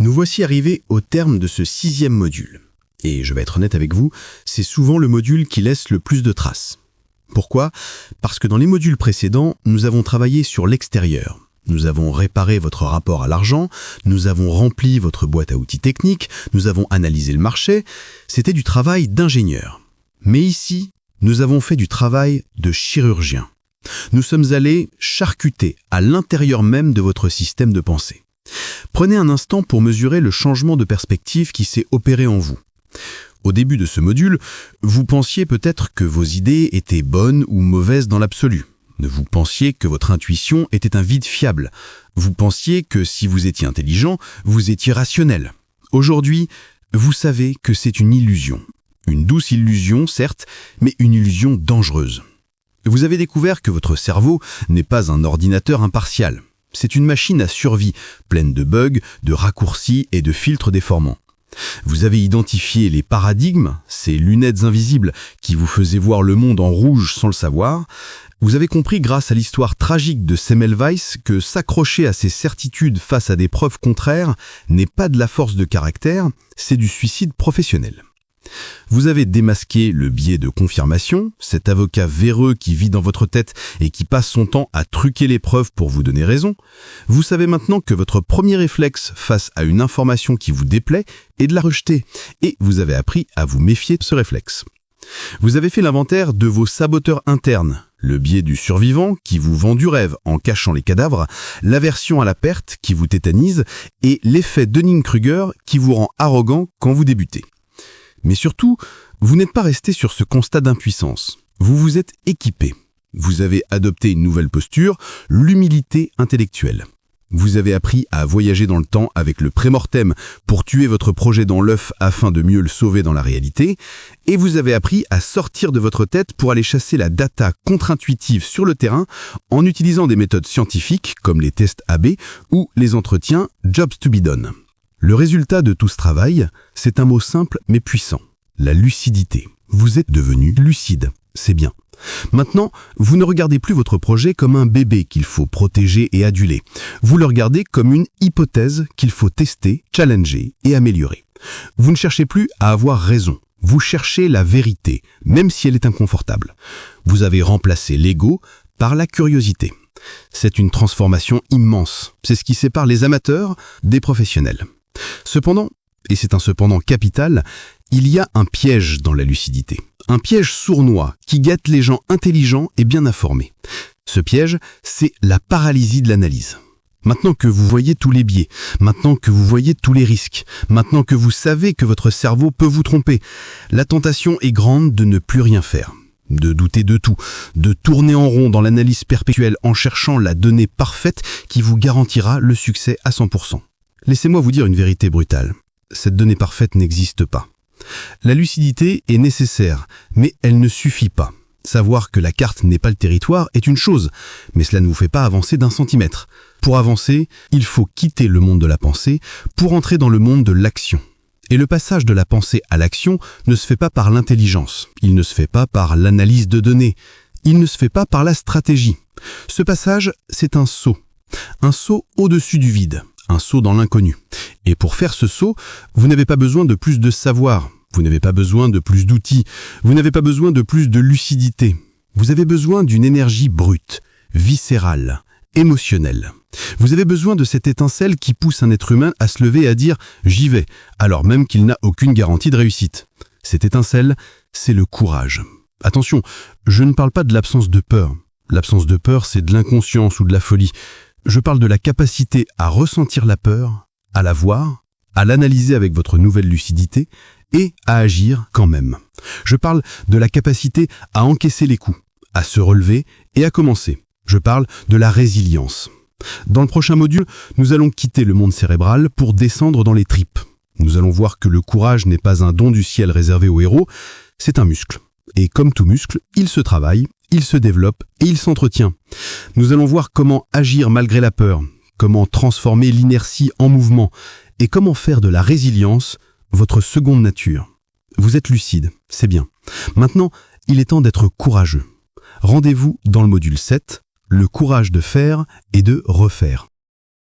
Nous voici arrivés au terme de ce 6e module. Et je vais être honnête avec vous, c'est souvent le module qui laisse le plus de traces. Pourquoi ? Parce que dans les modules précédents, nous avons travaillé sur l'extérieur. Nous avons réparé votre rapport à l'argent, nous avons rempli votre boîte à outils technique, nous avons analysé le marché. C'était du travail d'ingénieur. Mais ici, nous avons fait du travail de chirurgien. Nous sommes allés charcuter à l'intérieur même de votre système de pensée. Prenez un instant pour mesurer le changement de perspective qui s'est opéré en vous. Au début de ce module, vous pensiez peut-être que vos idées étaient bonnes ou mauvaises dans l'absolu. Vous pensiez que votre intuition était un vide fiable. Vous pensiez que si vous étiez intelligent, vous étiez rationnel. Aujourd'hui, vous savez que c'est une illusion. Une douce illusion, certes, mais une illusion dangereuse. Vous avez découvert que votre cerveau n'est pas un ordinateur impartial. C'est une machine à survie, pleine de bugs, de raccourcis et de filtres déformants. Vous avez identifié les paradigmes, ces lunettes invisibles qui vous faisaient voir le monde en rouge sans le savoir. Vous avez compris grâce à l'histoire tragique de Semmelweis que s'accrocher à ses certitudes face à des preuves contraires n'est pas de la force de caractère, c'est du suicide professionnel. Vous avez démasqué le biais de confirmation, cet avocat véreux qui vit dans votre tête et qui passe son temps à truquer les preuves pour vous donner raison. Vous savez maintenant que votre premier réflexe face à une information qui vous déplaît est de la rejeter, et vous avez appris à vous méfier de ce réflexe. Vous avez fait l'inventaire de vos saboteurs internes, le biais du survivant qui vous vend du rêve en cachant les cadavres, l'aversion à la perte qui vous tétanise et l'effet Dunning-Kruger qui vous rend arrogant quand vous débutez. Mais surtout, vous n'êtes pas resté sur ce constat d'impuissance. Vous vous êtes équipé. Vous avez adopté une nouvelle posture, l'humilité intellectuelle. Vous avez appris à voyager dans le temps avec le prémortem pour tuer votre projet dans l'œuf afin de mieux le sauver dans la réalité. Et vous avez appris à sortir de votre tête pour aller chasser la data contre-intuitive sur le terrain en utilisant des méthodes scientifiques comme les tests AB ou les entretiens Jobs to be done. Le résultat de tout ce travail, c'est un mot simple mais puissant, la lucidité. Vous êtes devenu lucide, c'est bien. Maintenant, vous ne regardez plus votre projet comme un bébé qu'il faut protéger et aduler. Vous le regardez comme une hypothèse qu'il faut tester, challenger et améliorer. Vous ne cherchez plus à avoir raison. Vous cherchez la vérité, même si elle est inconfortable. Vous avez remplacé l'ego par la curiosité. C'est une transformation immense. C'est ce qui sépare les amateurs des professionnels. Cependant, et c'est un cependant capital, il y a un piège dans la lucidité. Un piège sournois qui guette les gens intelligents et bien informés. Ce piège, c'est la paralysie de l'analyse. Maintenant que vous voyez tous les biais, maintenant que vous voyez tous les risques, maintenant que vous savez que votre cerveau peut vous tromper, la tentation est grande de ne plus rien faire, de douter de tout, de tourner en rond dans l'analyse perpétuelle en cherchant la donnée parfaite qui vous garantira le succès à 100%. Laissez-moi vous dire une vérité brutale. Cette donnée parfaite n'existe pas. La lucidité est nécessaire, mais elle ne suffit pas. Savoir que la carte n'est pas le territoire est une chose, mais cela ne vous fait pas avancer d'un centimètre. Pour avancer, il faut quitter le monde de la pensée pour entrer dans le monde de l'action. Et le passage de la pensée à l'action ne se fait pas par l'intelligence, il ne se fait pas par l'analyse de données, il ne se fait pas par la stratégie. Ce passage, c'est un saut au-dessus du vide. Un saut dans l'inconnu. Et pour faire ce saut, vous n'avez pas besoin de plus de savoir, vous n'avez pas besoin de plus d'outils, vous n'avez pas besoin de plus de lucidité. Vous avez besoin d'une énergie brute, viscérale, émotionnelle. Vous avez besoin de cette étincelle qui pousse un être humain à se lever et à dire « j'y vais », alors même qu'il n'a aucune garantie de réussite. Cette étincelle, c'est le courage. Attention, je ne parle pas de l'absence de peur. L'absence de peur, c'est de l'inconscience ou de la folie. Je parle de la capacité à ressentir la peur, à la voir, à l'analyser avec votre nouvelle lucidité et à agir quand même. Je parle de la capacité à encaisser les coups, à se relever et à commencer. Je parle de la résilience. Dans le prochain module, nous allons quitter le monde cérébral pour descendre dans les tripes. Nous allons voir que le courage n'est pas un don du ciel réservé aux héros, c'est un muscle. Et comme tout muscle, il se travaille, il se développe et il s'entretient. Nous allons voir comment agir malgré la peur, comment transformer l'inertie en mouvement et comment faire de la résilience votre seconde nature. Vous êtes lucide, c'est bien. Maintenant, il est temps d'être courageux. Rendez-vous dans le module 7, le courage de faire et de refaire.